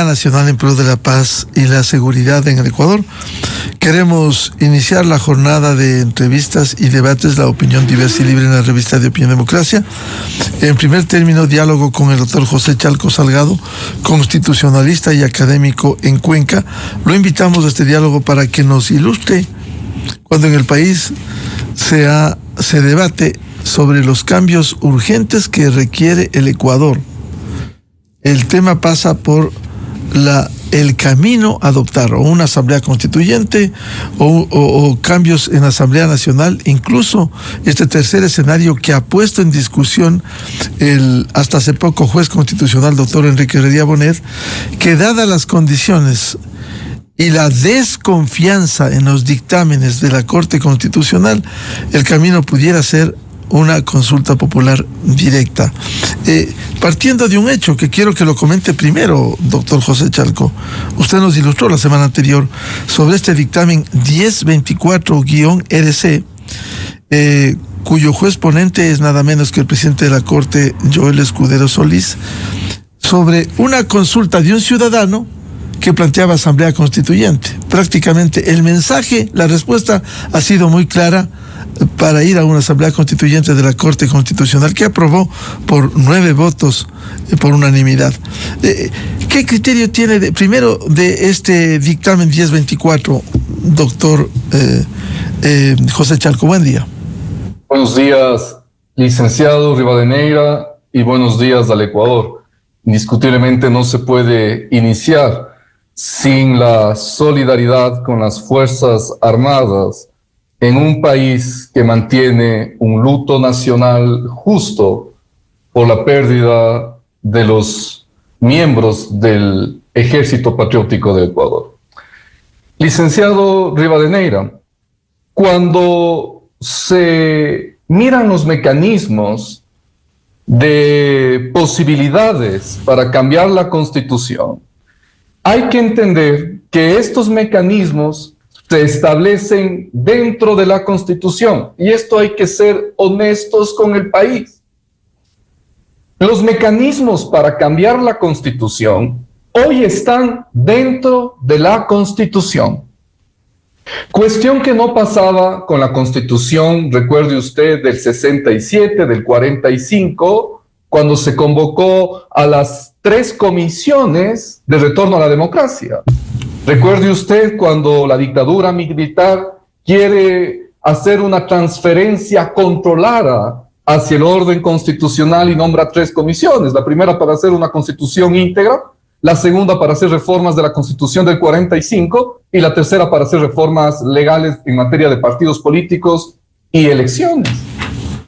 Nacional en pro de la paz y la seguridad en el Ecuador. Queremos iniciar la jornada de entrevistas y debates, la opinión diversa y libre en la revista de Opinión Democracia. En primer término, diálogo con el doctor José Chalco Salgado, constitucionalista y académico en Cuenca. Lo invitamos a este diálogo para que nos ilustre cuando en el país se debate sobre los cambios urgentes que requiere el Ecuador. El tema pasa por el camino a adoptar o una asamblea constituyente o cambios en la Asamblea Nacional, incluso este tercer escenario que ha puesto en discusión el hasta hace poco juez constitucional doctor Enrique Heredia Bonet, que dadas las condiciones y la desconfianza en los dictámenes de la Corte Constitucional, el camino pudiera ser una consulta popular directa. Partiendo de un hecho que quiero que lo comente primero, doctor José Chalco. Usted nos ilustró la semana anterior sobre este dictamen 1024-RC, cuyo juez ponente es nada menos que el presidente de la Corte, Joel Escudero Solís, sobre una consulta de un ciudadano que planteaba asamblea constituyente. Prácticamente el mensaje, la respuesta ha sido muy clara para ir a una asamblea constituyente de la Corte Constitucional, que aprobó por 9 votos por unanimidad. ¿Qué criterio tiene primero de este dictamen 1024, doctor José Chalco? Buen día. Buenos días, licenciado Rivadeneira, y buenos días al Ecuador. Indiscutiblemente no se puede iniciar sin la solidaridad con las Fuerzas Armadas en un país que mantiene un luto nacional justo por la pérdida de los miembros del Ejército Patriótico de Ecuador. Licenciado Rivadeneira, cuando se miran los mecanismos de posibilidades para cambiar la Constitución, hay que entender que estos mecanismos se establecen dentro de la Constitución, y esto hay que ser honestos con el país. Los mecanismos para cambiar la Constitución hoy están dentro de la Constitución. Cuestión que no pasaba con la Constitución, recuerde usted, del 67, del 45, cuando se convocó a las 3 comisiones de retorno a la democracia. Recuerde usted cuando la dictadura militar quiere hacer una transferencia controlada hacia el orden constitucional y nombra 3 comisiones. La primera para hacer una constitución íntegra, la segunda para hacer reformas de la Constitución del 45 y la tercera para hacer reformas legales en materia de partidos políticos y elecciones.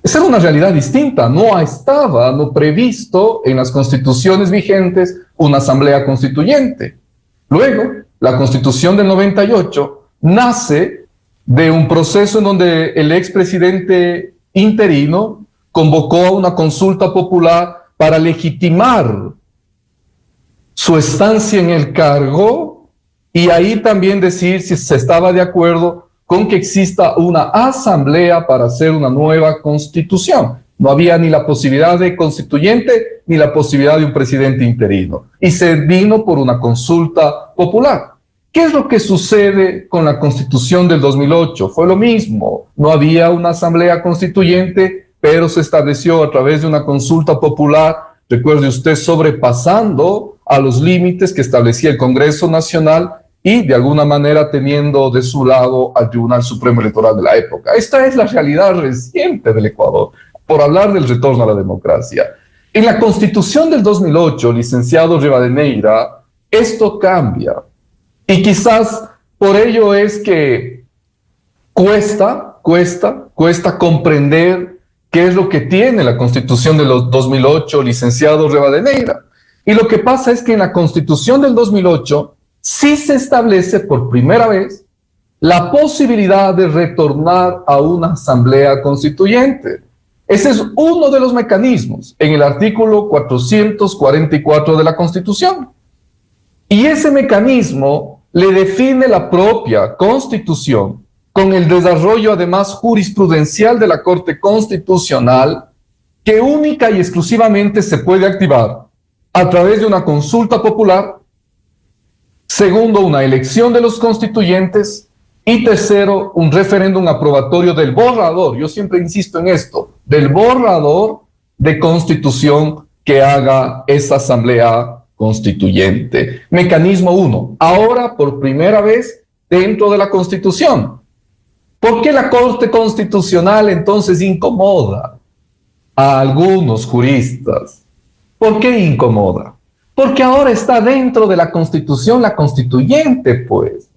Esa era una realidad distinta. No estaba previsto en las constituciones vigentes una asamblea constituyente. Luego, la Constitución del 98 nace de un proceso en donde el expresidente interino convocó a una consulta popular para legitimar su estancia en el cargo y ahí también decir si se estaba de acuerdo con que exista una asamblea para hacer una nueva constitución. No había ni la posibilidad de constituyente ni la posibilidad de un presidente interino. Y se vino por una consulta popular. ¿Qué es lo que sucede con la Constitución del 2008? Fue lo mismo. No había una asamblea constituyente, pero se estableció a través de una consulta popular, recuerde usted, sobrepasando a los límites que establecía el Congreso Nacional y de alguna manera teniendo de su lado al Tribunal Supremo Electoral de la época. Esta es la realidad reciente del Ecuador, por hablar del retorno a la democracia. En la Constitución del 2008, licenciado Rivadeneira, esto cambia. Y quizás por ello es que cuesta comprender qué es lo que tiene la Constitución del 2008, licenciado Rivadeneira. Y lo que pasa es que en la Constitución del 2008 sí se establece por primera vez la posibilidad de retornar a una asamblea constituyente. Ese es uno de los mecanismos en el artículo 444 de la Constitución. Y ese mecanismo le define la propia Constitución con el desarrollo además jurisprudencial de la Corte Constitucional, que única y exclusivamente se puede activar a través de una consulta popular Segundo, una elección de los constituyentes. Y tercero, un referéndum aprobatorio del borrador, yo siempre insisto en esto, del borrador de constitución que haga esa asamblea constituyente. Mecanismo 1, ahora por primera vez dentro de la Constitución. ¿Por qué la Corte Constitucional entonces incomoda a algunos juristas? ¿Por qué incomoda? Porque ahora está dentro de la Constitución la constituyente, pues.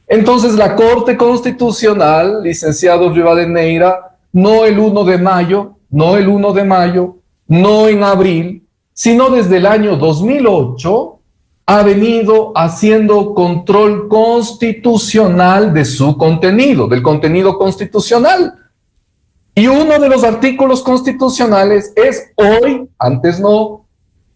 Entonces la Corte Constitucional, licenciado Rivadeneira, no el 1 de mayo, no en abril, sino desde el año 2008, ha venido haciendo control constitucional de su contenido, del contenido constitucional. Y uno de los artículos constitucionales es hoy, antes no,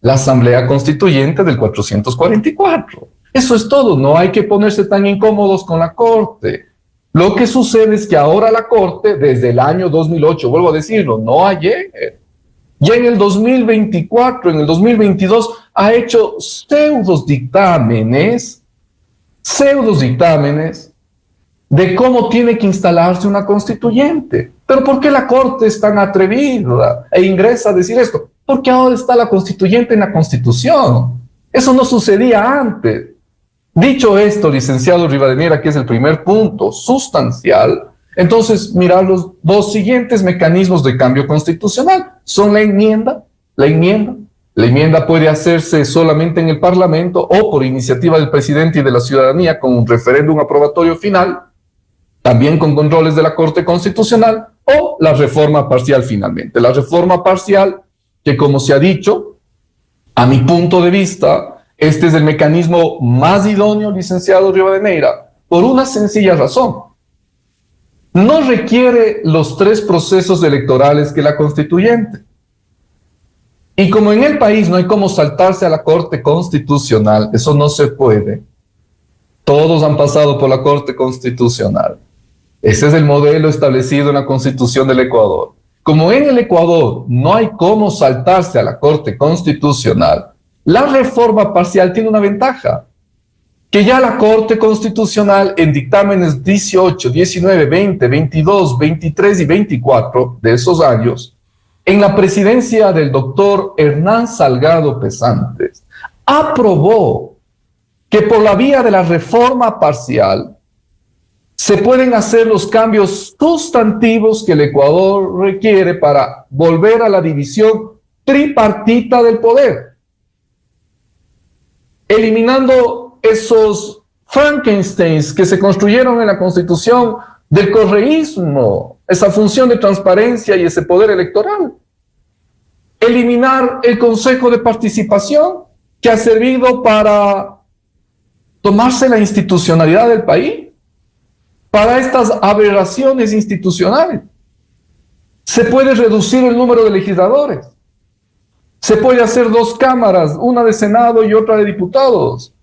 la Asamblea Constituyente del 444. Eso es todo, no hay que ponerse tan incómodos con la Corte. Lo que sucede es que ahora la Corte, desde el año 2008, vuelvo a decirlo, no ayer, ya en el 2024, en el 2022, ha hecho pseudos dictámenes de cómo tiene que instalarse una constituyente. Pero ¿por qué la Corte es tan atrevida e ingresa a decir esto? Porque ahora está la constituyente en la Constitución. Eso no sucedía antes. Dicho esto, licenciado Rivadeneira, que es el primer punto sustancial, entonces mirar los dos siguientes mecanismos de cambio constitucional. Son la enmienda. La enmienda puede hacerse solamente en el Parlamento o por iniciativa del presidente y de la ciudadanía con un referéndum aprobatorio final, también con controles de la Corte Constitucional, o la reforma parcial finalmente. La reforma parcial, que como se ha dicho, a mi punto de vista, este es el mecanismo más idóneo, licenciado Rivadeneira, por una sencilla razón. No requiere los 3 procesos electorales que la constituyente. Y como en el país no hay cómo saltarse a la Corte Constitucional, eso no se puede. Todos han pasado por la Corte Constitucional. Ese es el modelo establecido en la Constitución del Ecuador. Como en el Ecuador no hay cómo saltarse a la Corte Constitucional, la reforma parcial tiene una ventaja, que ya la Corte Constitucional en dictámenes 18, 19, 20, 22, 23 y 24 de esos años, en la presidencia del doctor Hernán Salgado Pesantes, aprobó que por la vía de la reforma parcial se pueden hacer los cambios sustantivos que el Ecuador requiere para volver a la división tripartita del poder, eliminando esos Frankensteins que se construyeron en la Constitución del correísmo, esa función de transparencia y ese poder electoral. Eliminar el Consejo de Participación, que ha servido para tomarse la institucionalidad del país, para estas aberraciones institucionales. Se puede reducir el número de legisladores. Se puede hacer 2 cámaras, una de Senado y otra de diputados.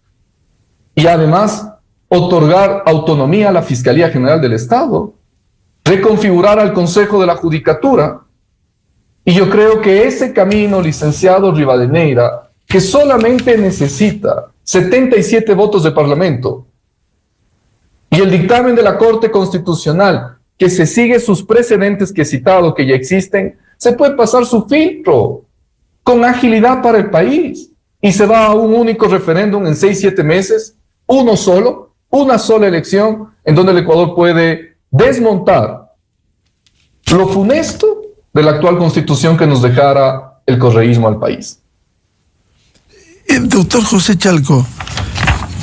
Y además, otorgar autonomía a la Fiscalía General del Estado, reconfigurar al Consejo de la Judicatura. Y yo creo que ese camino, licenciado Rivadeneira, que solamente necesita 77 votos de Parlamento, y el dictamen de la Corte Constitucional, que se sigue sus precedentes que he citado, que ya existen, se puede pasar su filtro con agilidad para el país, y se va a un único referéndum en 6-7 meses, uno solo, una sola elección, en donde el Ecuador puede desmontar lo funesto de la actual constitución que nos dejara el correísmo al país. Doctor José Chalco,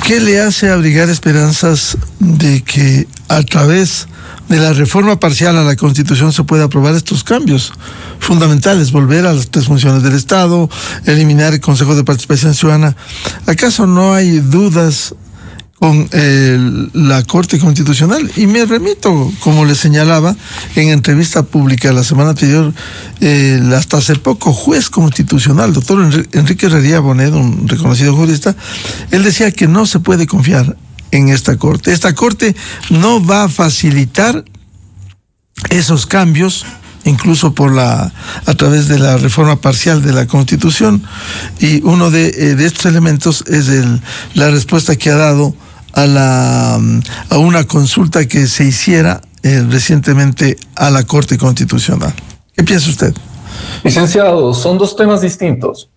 ¿qué le hace abrigar esperanzas de que a través de la reforma parcial a la Constitución se pueda aprobar estos cambios fundamentales, volver a las 3 funciones del Estado, eliminar el Consejo de Participación Ciudadana? ¿Acaso no hay dudas con la Corte Constitucional? Y me remito, como le señalaba, en entrevista pública la semana anterior, hasta hace poco, juez constitucional, doctor Enrique Herrería Bonet, un reconocido jurista, él decía que no se puede confiar en esta Corte. Esta Corte no va a facilitar esos cambios incluso a través de la reforma parcial de la Constitución, y uno de estos elementos es la respuesta que ha dado a una consulta que se hiciera recientemente a la Corte Constitucional. ¿Qué piensa usted? Licenciado, son dos temas distintos.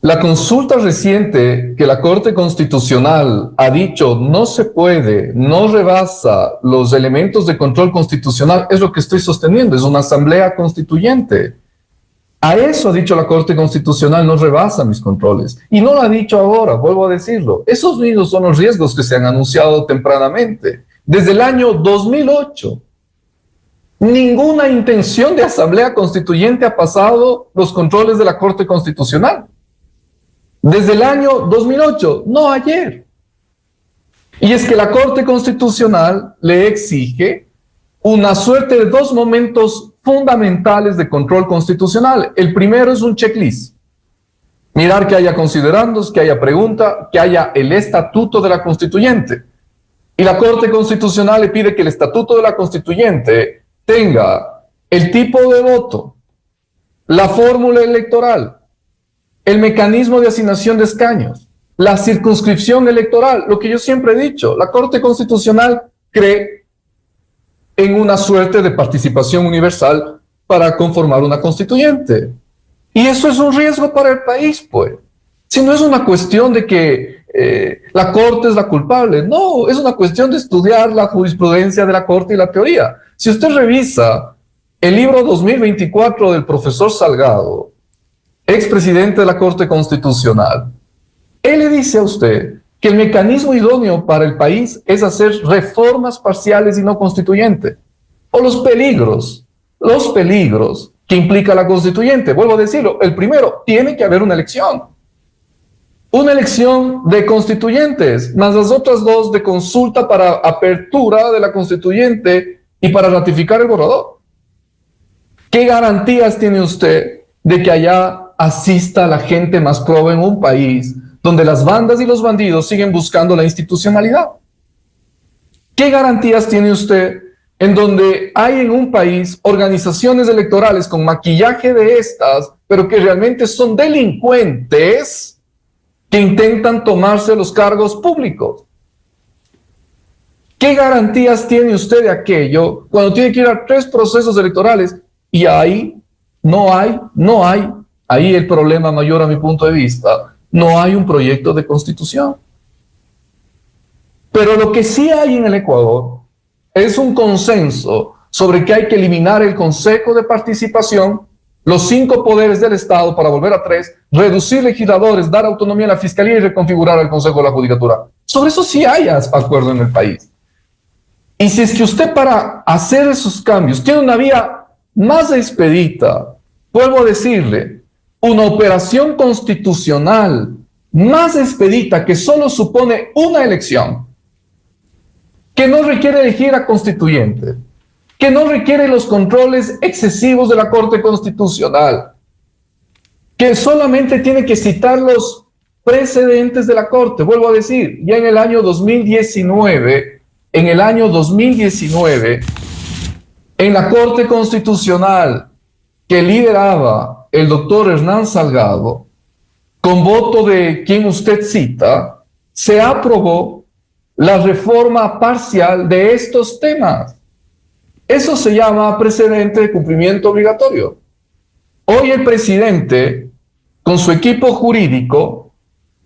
La consulta reciente que la Corte Constitucional ha dicho no se puede, no rebasa los elementos de control constitucional, es lo que estoy sosteniendo, es una asamblea constituyente. A eso ha dicho la Corte Constitucional, no rebasa mis controles. Y no lo ha dicho ahora, vuelvo a decirlo. Esos mismos son los riesgos que se han anunciado tempranamente. Desde el año 2008, ninguna intención de asamblea constituyente ha pasado los controles de la Corte Constitucional. Desde el año 2008, no ayer. Y es que la Corte Constitucional le exige una suerte de dos momentos fundamentales de control constitucional. El primero es un checklist. Mirar que haya considerandos, que haya pregunta, que haya el estatuto de la constituyente. Y la Corte Constitucional le pide que el estatuto de la constituyente tenga el tipo de voto, la fórmula electoral, el mecanismo de asignación de escaños, la circunscripción electoral, lo que yo siempre he dicho, la Corte Constitucional cree en una suerte de participación universal para conformar una constituyente. Y eso es un riesgo para el país, pues. Si no es una cuestión de que la Corte es la culpable, no, es una cuestión de estudiar la jurisprudencia de la Corte y la teoría. Si usted revisa el libro 2024 del profesor Salgado, expresidente de la Corte Constitucional, él le dice a usted que el mecanismo idóneo para el país es hacer reformas parciales y no constituyentes. O los peligros que implica la constituyente. Vuelvo a decirlo, el primero, tiene que haber una elección de constituyentes, más las otras dos de consulta para apertura de la constituyente y para ratificar el borrador. ¿Qué garantías tiene usted de que allá asista la gente más pro en un país donde las bandas y los bandidos siguen buscando la institucionalidad? ¿Qué garantías tiene usted en donde hay en un país organizaciones electorales con maquillaje de estas, pero que realmente son delincuentes que intentan tomarse los cargos públicos? ¿Qué garantías tiene usted de aquello cuando tiene que ir a 3 procesos electorales y ahí no hay, ahí el problema mayor a mi punto de vista, no hay un proyecto de constitución? Pero lo que sí hay en el Ecuador es un consenso sobre que hay que eliminar el Consejo de Participación, los 5 poderes del Estado para volver a 3, reducir legisladores, dar autonomía a la Fiscalía y reconfigurar el Consejo de la Judicatura. Sobre eso sí hay acuerdo en el país. Y si es que usted para hacer esos cambios tiene una vía más expedita, vuelvo a decirle, una operación constitucional más expedita que solo supone una elección, que no requiere elegir a constituyentes, que no requiere los controles excesivos de la Corte Constitucional, que solamente tiene que citar los precedentes de la Corte. Vuelvo a decir, ya en el año 2019, en la Corte Constitucional que lideraba el doctor Hernán Salgado, con voto de quien usted cita, se aprobó la reforma parcial de estos temas. Eso se llama precedente de cumplimiento obligatorio. Hoy el presidente, con su equipo jurídico,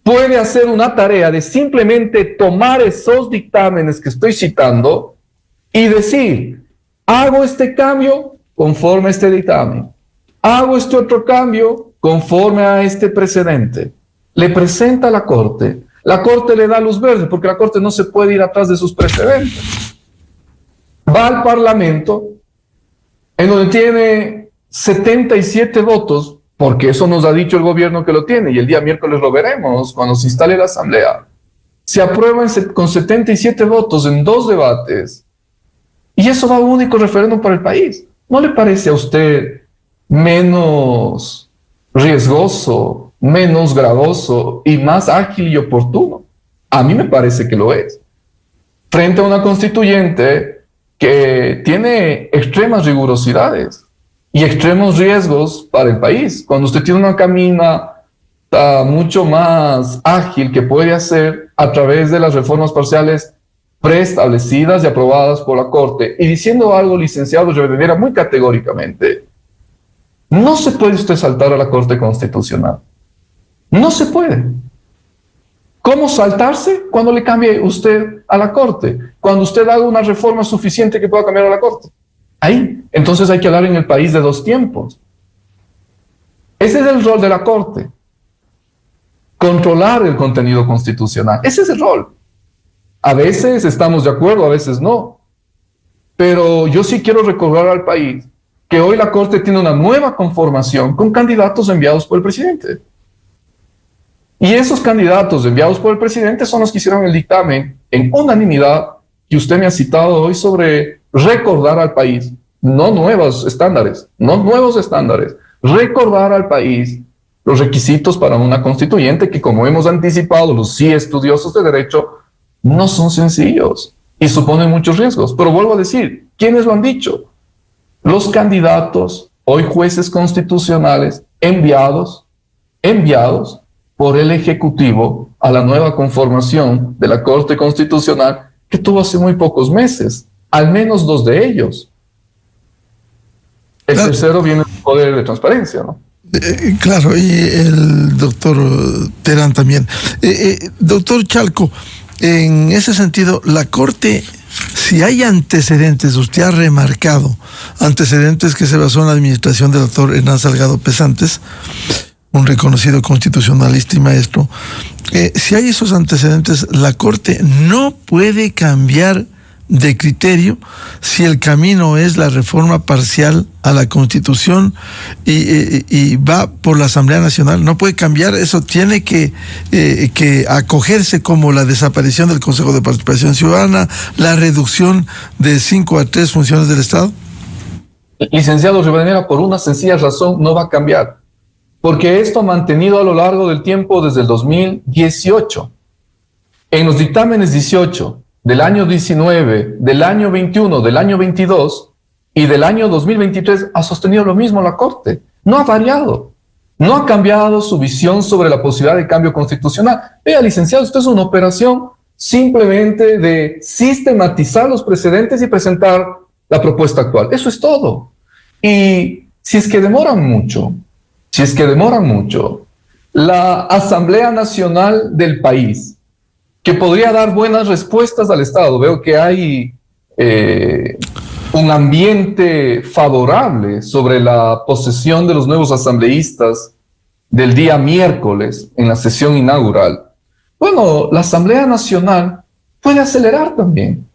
puede hacer una tarea de simplemente tomar esos dictámenes que estoy citando y decir, hago este cambio conforme a este dictamen, hago este otro cambio conforme a este precedente. Le presenta a la Corte le da luz verde, porque la Corte no se puede ir atrás de sus precedentes. Va al Parlamento, en donde tiene 77 votos, porque eso nos ha dicho el gobierno que lo tiene, y el día miércoles lo veremos cuando se instale la Asamblea. Se aprueba con 77 votos en 2 debates, y eso va a un único referéndum para el país. ¿No le parece a usted menos riesgoso, menos gravoso y más ágil y oportuno? A mí me parece que lo es. Frente a una constituyente que tiene extremas rigurosidades, y extremos riesgos para el país. Cuando usted tiene una caminata mucho más ágil que puede hacer a través de las reformas parciales preestablecidas y aprobadas por la Corte. Y diciendo algo, licenciado Rivadeneira, muy categóricamente, no se puede usted saltar a la Corte Constitucional. No se puede. ¿Cómo saltarse? Cuando le cambie usted a la Corte. Cuando usted haga una reforma suficiente que pueda cambiar a la Corte. Ahí. Entonces hay que hablar en el país de dos tiempos. Ese es el rol de la Corte. Controlar el contenido constitucional. Ese es el rol. A veces estamos de acuerdo, a veces no. Pero yo sí quiero recordar al país que hoy la Corte tiene una nueva conformación con candidatos enviados por el presidente. Y esos candidatos enviados por el presidente son los que hicieron el dictamen en unanimidad que usted me ha citado hoy sobre recordar al país, no nuevos estándares, recordar al país los requisitos para una constituyente que, como hemos anticipado, los sí estudiosos de derecho, no son sencillos y suponen muchos riesgos. Pero vuelvo a decir, ¿quiénes lo han dicho? Los candidatos, hoy jueces constitucionales, enviados por el Ejecutivo a la nueva conformación de la Corte Constitucional que tuvo hace muy pocos meses, al menos 2 de ellos. El tercero viene del Poder de Transparencia, ¿no? Claro, y el doctor Terán también. Doctor Chalco, en ese sentido, la Corte, si hay antecedentes, usted ha remarcado antecedentes que se basó en la administración del doctor Hernán Salgado Pesantes, un reconocido constitucionalista y maestro, si hay esos antecedentes, la Corte no puede cambiar de criterio si el camino es la reforma parcial a la Constitución y va por la Asamblea Nacional. No puede cambiar, eso tiene que acogerse como la desaparición del Consejo de Participación Ciudadana, la reducción de 5 a 3 funciones del Estado. Licenciado Rivadeneira, por una sencilla razón no va a cambiar, porque esto ha mantenido a lo largo del tiempo desde el 2018. En los dictámenes 18, del año 19, del año 21, del año 22 y del año 2023 ha sostenido lo mismo la Corte. No ha variado, no ha cambiado su visión sobre la posibilidad de cambio constitucional. Vea, licenciado, esto es una operación simplemente de sistematizar los precedentes y presentar la propuesta actual. Eso es todo. Y si es que demoran mucho, la Asamblea Nacional del país, que podría dar buenas respuestas al Estado. Veo que hay un ambiente favorable sobre la posesión de los nuevos asambleístas del día miércoles en la sesión inaugural. Bueno, la Asamblea Nacional puede acelerar también.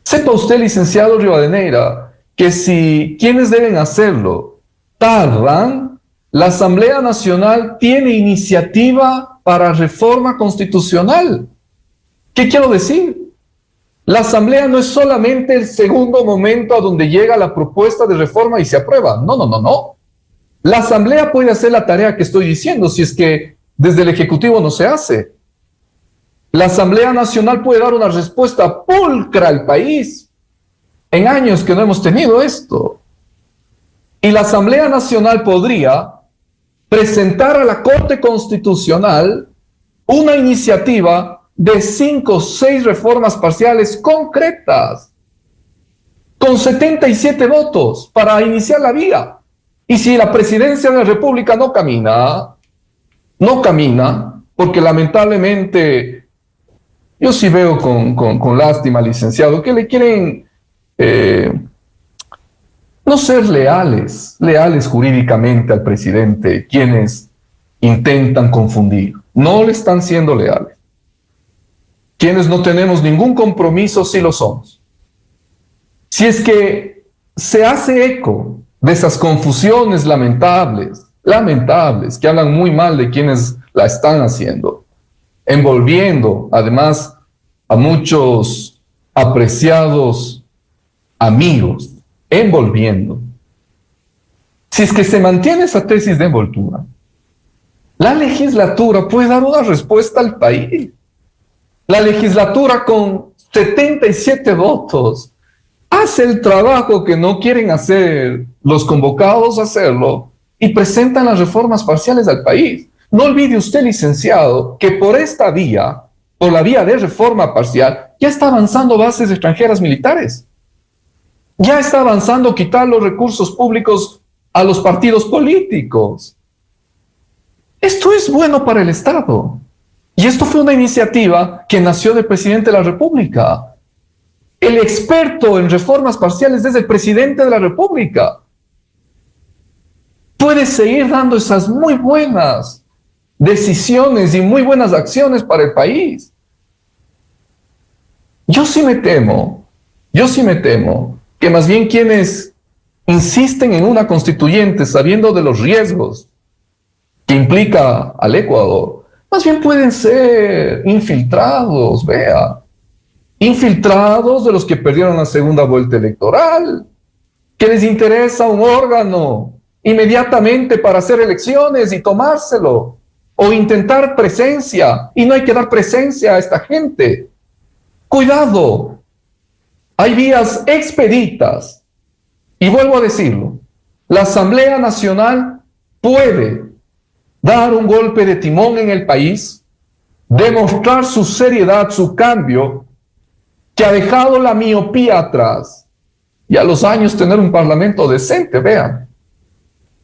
Sepa usted, licenciado Rivadeneira, que si quienes deben hacerlo tardan, la Asamblea Nacional tiene iniciativa para reforma constitucional. ¿Qué quiero decir? La Asamblea no es solamente el segundo momento a donde llega la propuesta de reforma y se aprueba. No. La Asamblea puede hacer la tarea que estoy diciendo si es que desde el Ejecutivo no se hace. La Asamblea Nacional puede dar una respuesta pulcra al país. En años que no hemos tenido esto. Y la Asamblea Nacional podría presentar a la Corte Constitucional una iniciativa de 5 o 6 reformas parciales concretas, con 77 votos para iniciar la vía. Y si la presidencia de la República no camina, porque lamentablemente yo sí veo con lástima, licenciado, que le quieren no ser leales jurídicamente al presidente, quienes intentan confundir. No le están siendo leales. Quienes no tenemos ningún compromiso, sí lo somos. Si es que se hace eco de esas confusiones lamentables, que hablan muy mal de quienes la están haciendo, envolviendo además a muchos apreciados amigos, envolviendo. Si es que se mantiene esa tesis de envoltura, la legislatura puede dar una respuesta al país. La legislatura con 77 votos hace el trabajo que no quieren hacer los convocados a hacerlo y presentan las reformas parciales al país. No olvide usted, licenciado, que por esta vía, por la vía de reforma parcial, ya está avanzando bases extranjeras militares. Ya está avanzando quitar los recursos públicos a los partidos políticos. Esto es bueno para el Estado. Y esto fue una iniciativa que nació del presidente de la República. El experto en reformas parciales es el presidente de la República. Puede seguir dando esas muy buenas decisiones y muy buenas acciones para el país. Yo sí me temo que más bien quienes insisten en una constituyente sabiendo de los riesgos que implica al Ecuador, más bien pueden ser infiltrados, infiltrados de los que perdieron la segunda vuelta electoral, que les interesa un órgano inmediatamente para hacer elecciones y tomárselo, o intentar presencia, y no hay que dar presencia a esta gente. Cuidado, hay vías expeditas, y vuelvo a decirlo, la Asamblea Nacional puede dar un golpe de timón en el país, demostrar su seriedad, su cambio, que ha dejado la miopía atrás, y a los años tener un parlamento decente, vean,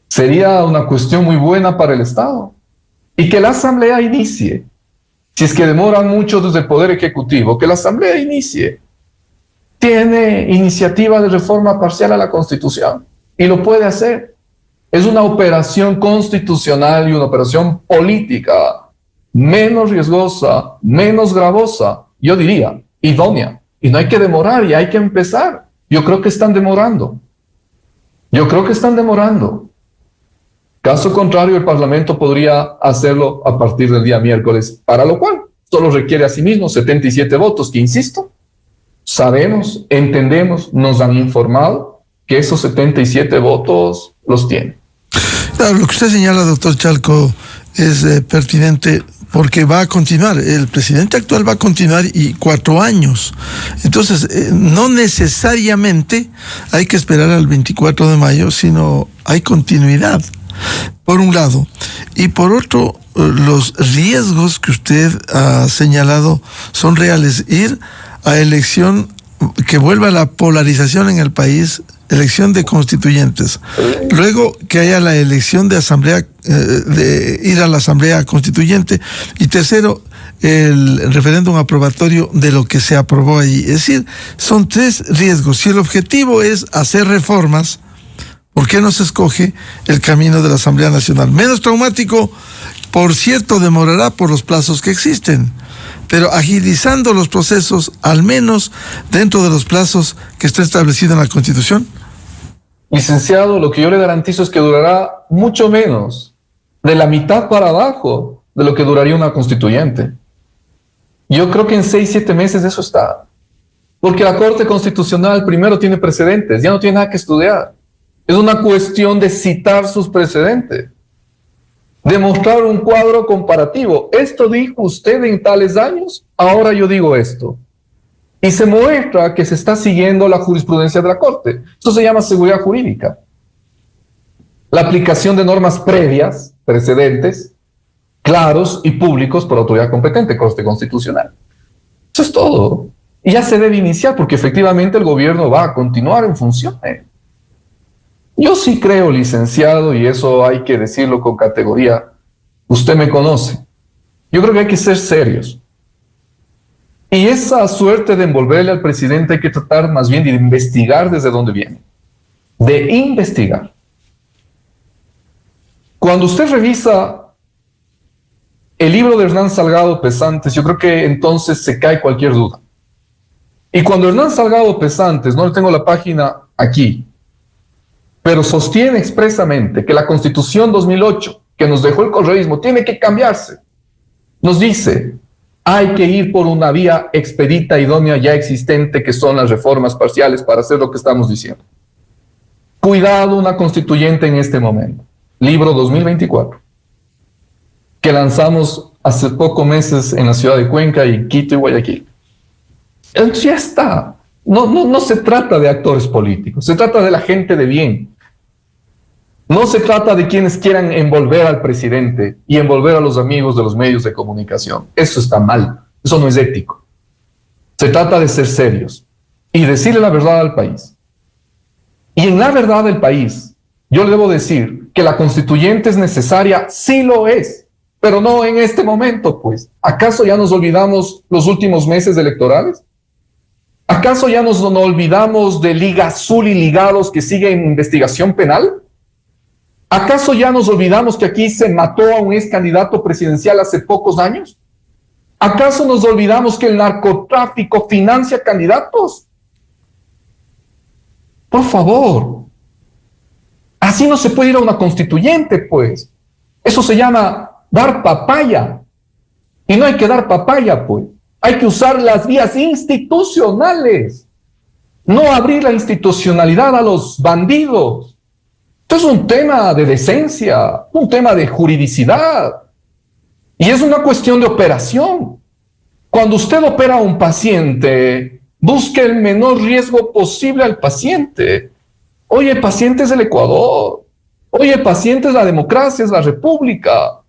sería una cuestión muy buena para el Estado. Y que la Asamblea inicie, si es que demoran mucho desde el Poder Ejecutivo, que la Asamblea inicie. Tiene iniciativa de reforma parcial a la Constitución y lo puede hacer. Es una operación constitucional y una operación política menos riesgosa, menos gravosa, yo diría, idónea. Y no hay que demorar, y hay que empezar. Yo creo que están demorando. Caso contrario, el Parlamento podría hacerlo a partir del día miércoles, para lo cual solo requiere a sí mismo 77 votos, que insisto, sabemos, entendemos, nos han informado que esos 77 votos los tiene. Claro, lo que usted señala, doctor Chalco, es pertinente porque va a continuar, el presidente actual va a continuar y 4 años. Entonces, no necesariamente hay que esperar al 24 de mayo, sino hay continuidad, por un lado. Y por otro, los riesgos que usted ha señalado son reales. Ir a elección que vuelva a la polarización en el país, elección de constituyentes, luego que haya la elección de asamblea, de ir a la asamblea constituyente, y tercero, el referéndum aprobatorio de lo que se aprobó allí. Es decir, son 3 riesgos. Si el objetivo es hacer reformas, ¿por qué no se escoge el camino de la Asamblea Nacional? Menos traumático, por cierto, demorará por los plazos que existen, pero agilizando los procesos, al menos dentro de los plazos que está establecido en la Constitución. Licenciado, lo que yo le garantizo es que durará mucho menos, de la mitad para abajo, de lo que duraría una constituyente. Yo creo que en 6-7 meses eso está. Porque la Corte Constitucional primero tiene precedentes, ya no tiene nada que estudiar. Es una cuestión de citar sus precedentes, demostrar un cuadro comparativo. Esto dijo usted en tales años, ahora yo digo esto. Y se muestra que se está siguiendo la jurisprudencia de la Corte. Esto se llama seguridad jurídica. La aplicación de normas previas, precedentes, claros y públicos por autoridad competente, Corte Constitucional. Eso es todo. Y ya se debe iniciar porque efectivamente el gobierno va a continuar en funciones. Yo sí creo, licenciado, y eso hay que decirlo con categoría, usted me conoce. Yo creo que hay que ser serios. Y esa suerte de envolverle al presidente hay que tratar más bien de investigar desde dónde viene. De investigar. Cuando usted revisa el libro de Hernán Salgado Pesantes, yo creo que entonces se cae cualquier duda. Y cuando Hernán Salgado Pesantes, no le tengo la página aquí, pero sostiene expresamente que la Constitución 2008, que nos dejó el correísmo, tiene que cambiarse. Nos dice, hay que ir por una vía expedita, idónea, ya existente, que son las reformas parciales para hacer lo que estamos diciendo. Cuidado una constituyente en este momento. Libro 2024, que lanzamos hace pocos meses en la ciudad de Cuenca y Quito y Guayaquil. Entonces ya está. No se trata de actores políticos, se trata de la gente de bien. No se trata de quienes quieran envolver al presidente y envolver a los amigos de los medios de comunicación. Eso está mal, eso no es ético. Se trata de ser serios y decirle la verdad al país. Y en la verdad del país, yo le debo decir que la constituyente es necesaria, sí lo es, pero no en este momento, pues. ¿Acaso ya nos olvidamos los últimos meses electorales? ¿Acaso ya nos olvidamos de Liga Azul y ligados que siguen en investigación penal? ¿Acaso ya nos olvidamos que aquí se mató a un ex candidato presidencial hace pocos años? ¿Acaso nos olvidamos que el narcotráfico financia candidatos? Por favor. Así no se puede ir a una constituyente, pues. Eso se llama dar papaya. Y no hay que dar papaya, pues. Hay que usar las vías institucionales. No abrir la institucionalidad a los bandidos. Esto es un tema de decencia, un tema de juridicidad. Y es una cuestión de operación. Cuando usted opera a un paciente, busque el menor riesgo posible al paciente. Oye, el paciente es el Ecuador. Oye, el paciente es la democracia, es la república.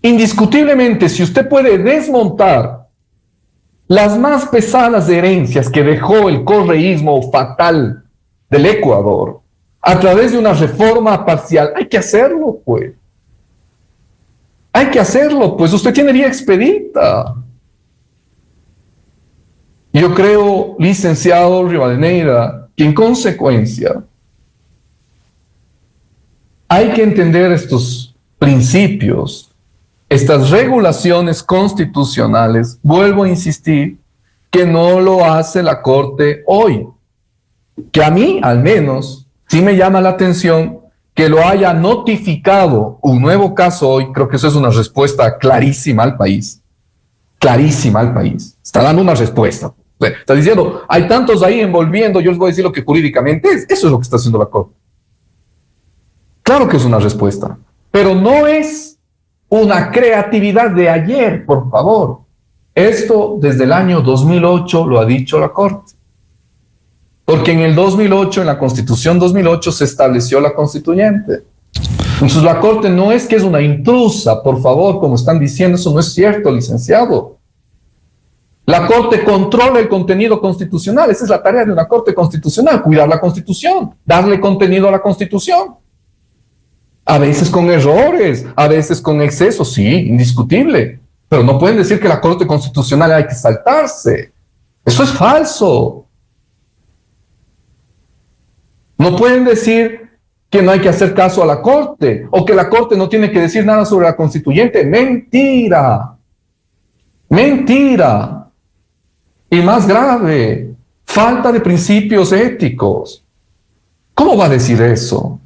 Indiscutiblemente, si usted puede desmontar las más pesadas herencias que dejó el correísmo fatal del Ecuador a través de una reforma parcial, hay que hacerlo, pues. Hay que hacerlo, pues. Usted tiene vía expedita. Yo creo, licenciado Rivadeneira, que en consecuencia hay que entender estos principios, estas regulaciones constitucionales. Vuelvo a insistir que no lo hace la Corte hoy. Que a mí, al menos, sí me llama la atención que lo haya notificado un nuevo caso hoy. Creo que eso es una respuesta clarísima al país. Clarísima al país. Está dando una respuesta. Está diciendo, hay tantos ahí envolviendo, yo les voy a decir lo que jurídicamente es. Eso es lo que está haciendo la Corte. Claro que es una respuesta, pero no es una creatividad de ayer, por favor. Esto desde el año 2008 lo ha dicho la Corte. Porque en el 2008, en la Constitución 2008, se estableció la constituyente. Entonces la Corte no es que es una intrusa, por favor, como están diciendo, eso no es cierto, licenciado. La Corte controla el contenido constitucional, esa es la tarea de una Corte constitucional, cuidar la Constitución, darle contenido a la Constitución. A veces con errores, a veces con excesos, sí, indiscutible. Pero no pueden decir que la Corte Constitucional hay que saltarse. Eso es falso. No pueden decir que no hay que hacer caso a la Corte o que la Corte no tiene que decir nada sobre la constituyente. Mentira. Mentira. Y más grave, falta de principios éticos. ¿Cómo va a decir eso?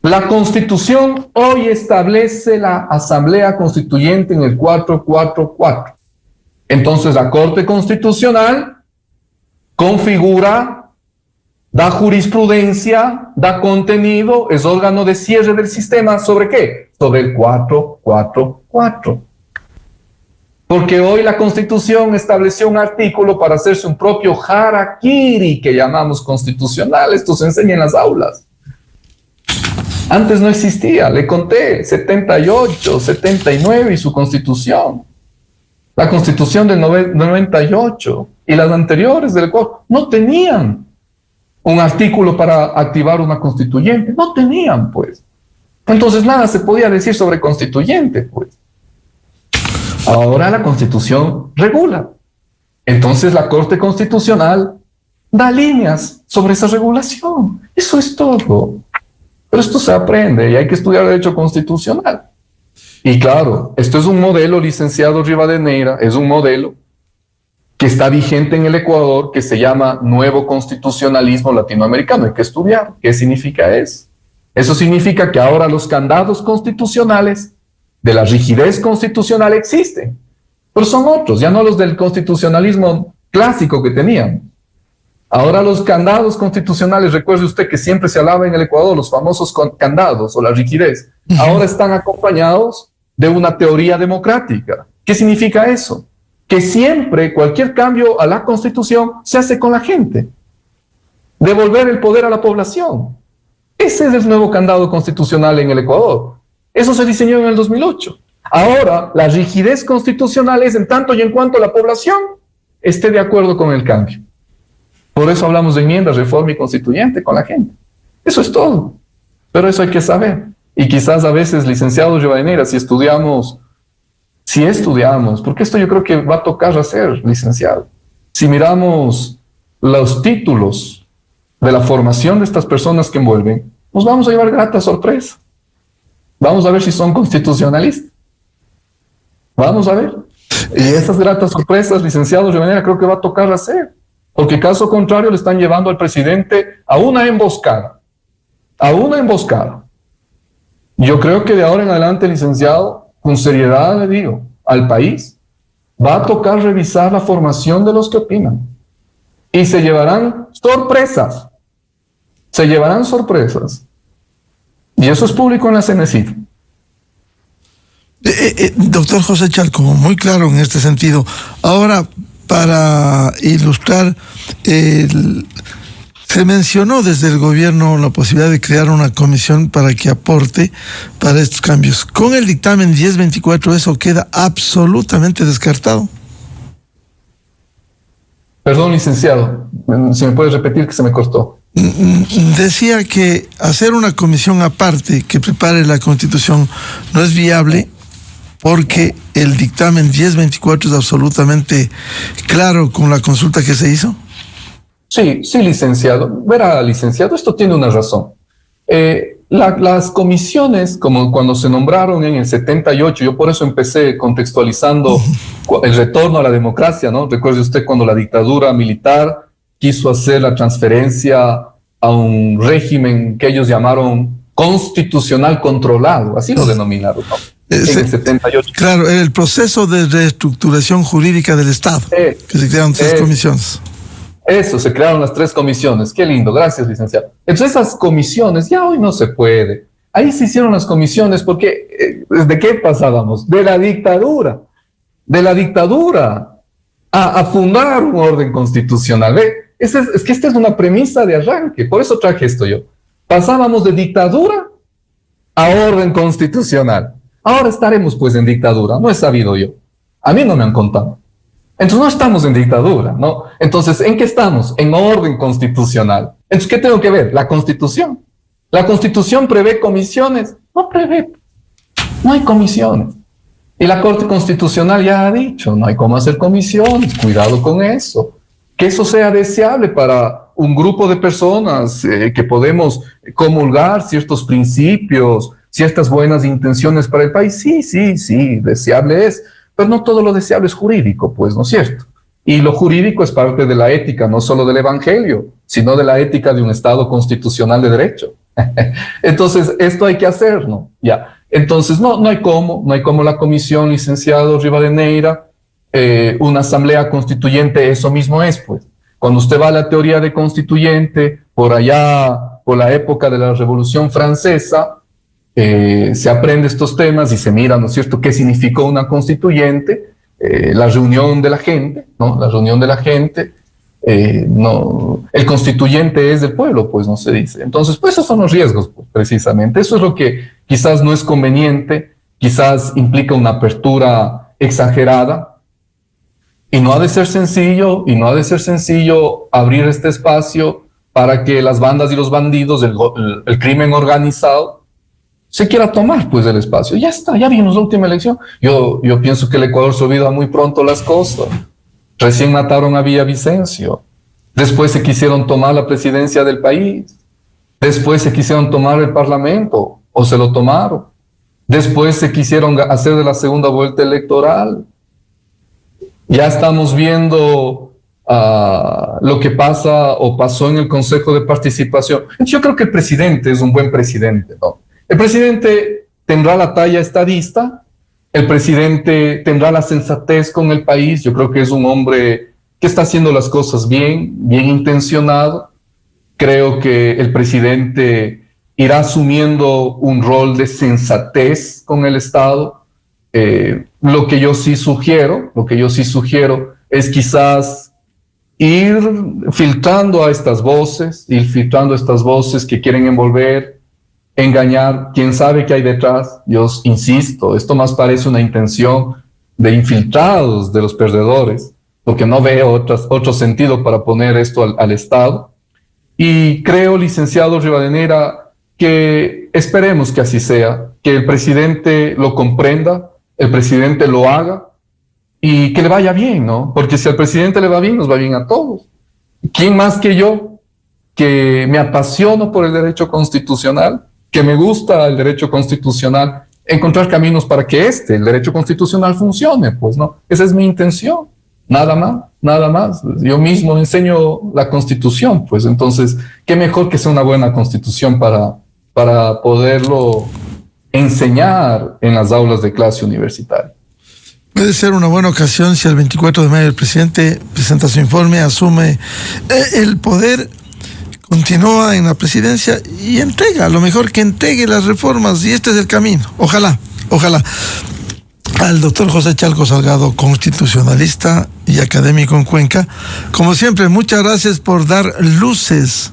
La Constitución hoy establece la Asamblea Constituyente en el 444. Entonces la Corte Constitucional configura, da jurisprudencia, da contenido, es órgano de cierre del sistema. ¿Sobre qué? Sobre el 444. Porque hoy la Constitución estableció un artículo para hacerse un propio harakiri que llamamos constitucional. Esto se enseña en las aulas. Antes no existía, le conté, 78, 79 y su Constitución. La Constitución del 98 y las anteriores del Ecuador no tenían un artículo para activar una constituyente. No tenían, pues. Entonces nada se podía decir sobre constituyente, pues. Ahora la Constitución regula. Entonces la Corte Constitucional da líneas sobre esa regulación. Eso es todo. Pero esto se aprende y hay que estudiar derecho constitucional. Y claro, esto es un modelo, licenciado Rivadeneira, es un modelo que está vigente en el Ecuador, que se llama Nuevo Constitucionalismo Latinoamericano. Hay que estudiar qué significa eso. Eso significa que ahora los candados constitucionales de la rigidez constitucional existen, pero son otros, ya no los del constitucionalismo clásico que tenían. Ahora los candados constitucionales, recuerde usted que siempre se hablaba en el Ecuador, los famosos candados o la rigidez, ahora están acompañados de una teoría democrática. ¿Qué significa eso? que siempre cualquier cambio a la Constitución se hace con la gente. Devolver el poder a la población. Ese es el nuevo candado constitucional en el Ecuador. Eso se diseñó en el 2008. Ahora, la rigidez constitucional es en tanto y en cuanto la población esté de acuerdo con el cambio. Por eso hablamos de enmiendas, reforma y constituyente con la gente. Eso es todo. Pero eso hay que saber. Y quizás a veces, licenciado Rivadeneira, si estudiamos, porque esto yo creo que va a tocar hacer, licenciado. Si miramos los títulos de la formación de estas personas que envuelven, nos vamos a llevar grata sorpresa. Vamos a ver si son constitucionalistas. Vamos a ver. Y esas gratas sorpresas, licenciado Rivadeneira, creo que va a tocar hacer. Porque caso contrario le están llevando al presidente a una emboscada. A una emboscada. Yo creo que de ahora en adelante, licenciado, con seriedad le digo, al país va a tocar revisar la formación de los que opinan. Y se llevarán sorpresas. Se llevarán sorpresas. Y eso es público en la CNCIF. Doctor José Chalco, muy claro en este sentido. Ahora, para ilustrar, se mencionó desde el gobierno la posibilidad de crear una comisión para que aporte para estos cambios. Con el dictamen 1024 eso queda absolutamente descartado. Perdón, licenciado, si me puedes repetir que se me cortó. Decía que hacer una comisión aparte que prepare la Constitución no es viable porque el dictamen 1024 es absolutamente claro con la consulta que se hizo. Sí, licenciado. Verá, licenciado, esto tiene una razón. Las comisiones, como cuando se nombraron en el 78, yo por eso empecé contextualizando el retorno a la democracia, ¿no? Recuerde usted cuando la dictadura militar quiso hacer la transferencia a un régimen que ellos llamaron constitucional controlado, así lo denominaron, ¿no? En el 78. Claro, el proceso de reestructuración jurídica del Estado, que se crearon tres comisiones. Eso, se crearon las tres comisiones. Qué lindo, gracias, licenciado. Entonces esas comisiones ya hoy no se puede. Ahí se hicieron las comisiones porque, ¿de qué pasábamos? De la dictadura a fundar un orden constitucional. ¿Ve? Es que esta es una premisa de arranque, por eso traje esto yo. Pasábamos de dictadura a orden constitucional. Ahora estaremos pues en dictadura, no he sabido yo. A mí no me han contado. Entonces no estamos en dictadura, ¿no? Entonces, ¿en qué estamos? En orden constitucional. Entonces, ¿qué tengo que ver? La Constitución. ¿La Constitución prevé comisiones? No prevé. No hay comisiones. Y la Corte Constitucional ya ha dicho, no hay cómo hacer comisiones, cuidado con eso. Que eso sea deseable para un grupo de personas que podemos comulgar ciertos principios, ciertas buenas intenciones para el país. Sí, deseable es. Pero no todo lo deseable es jurídico, pues, ¿no es cierto? Y lo jurídico es parte de la ética, no solo del evangelio, sino de la ética de un Estado constitucional de derecho. Entonces, esto hay que hacer, ¿no? Ya. Entonces, no hay cómo la comisión, licenciado Rivadeneira, una asamblea constituyente, eso mismo es, pues. Cuando usted va a la teoría de constituyente, por allá, por la época de la Revolución Francesa, se aprende estos temas y se mira, ¿no es cierto?, qué significó una constituyente, la reunión de la gente, ¿no? La reunión de la gente, no, el constituyente es del pueblo, pues no se dice. Entonces, pues esos son los riesgos, pues, precisamente. Eso es lo que quizás no es conveniente, quizás implica una apertura exagerada, y no ha de ser sencillo, abrir este espacio para que las bandas y los bandidos, el crimen organizado, se quiera tomar pues el espacio. Ya está, ya vimos la última elección. Yo pienso que el Ecuador se olvida muy pronto las cosas. Recién mataron a Villavicencio. Después se quisieron tomar la presidencia del país. Después se quisieron tomar el parlamento, o se lo tomaron. Después se quisieron hacer de la segunda vuelta electoral. Ya estamos viendo lo que pasa o pasó en el Consejo de Participación. Yo creo que el presidente es un buen presidente, ¿no? El presidente tendrá la talla estadista, el presidente tendrá la sensatez con el país. Yo creo que es un hombre que está haciendo las cosas bien intencionado. Creo que el presidente irá asumiendo un rol de sensatez con el Estado. Lo que yo sí sugiero es quizás ir filtrando a estas voces, que quieren envolver, engañar. ¿Quién sabe qué hay detrás? Yo insisto, esto más parece una intención de infiltrados de los perdedores, porque no veo otro sentido para poner esto al Estado. Y creo, licenciado Rivadeneira, que esperemos que así sea, que el presidente lo comprenda, el presidente lo haga y que le vaya bien, ¿no? Porque si al presidente le va bien, nos va bien a todos. ¿Quién más que yo, que me apasiono por el derecho constitucional, que me gusta el derecho constitucional, encontrar caminos para que el derecho constitucional funcione? Pues no, esa es mi intención, nada más. Yo mismo enseño la Constitución, pues entonces, qué mejor que sea una buena Constitución para poderlo enseñar en las aulas de clase universitaria. Puede ser una buena ocasión si el 24 de mayo el presidente presenta su informe, asume el poder, continúa en la presidencia y entrega, a lo mejor que entregue las reformas, y este es el camino. Ojalá. Al doctor José Chalco Salgado, constitucionalista y académico en Cuenca, como siempre, muchas gracias por dar luces,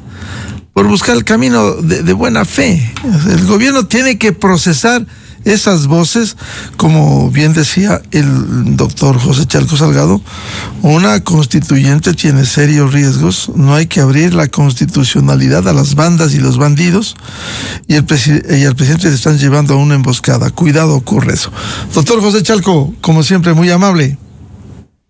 por buscar el camino de buena fe. El gobierno tiene que procesar esas voces, como bien decía el doctor José Chalco Salgado. Una constituyente tiene serios riesgos, no hay que abrir la constitucionalidad a las bandas y los bandidos, y al presidente le están llevando a una emboscada. Cuidado, ocurre eso. Doctor José Chalco, como siempre, muy amable.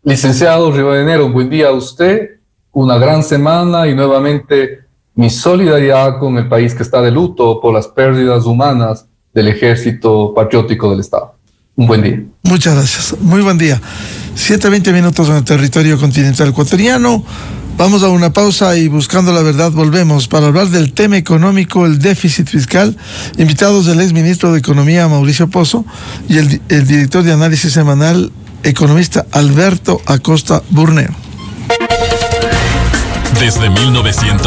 Licenciado Rivadeneira, un buen día a usted, una gran semana y nuevamente mi solidaridad con el país que está de luto por las pérdidas humanas del Ejército Patriótico del Estado. Un buen día. Muchas gracias. Muy buen día. 7:20 en el territorio continental ecuatoriano. Vamos a una pausa y buscando la verdad volvemos para hablar del tema económico, el déficit fiscal. Invitados el exministro de Economía, Mauricio Pozo, y el director de análisis semanal, economista Alberto Acosta Burneo. Desde 1900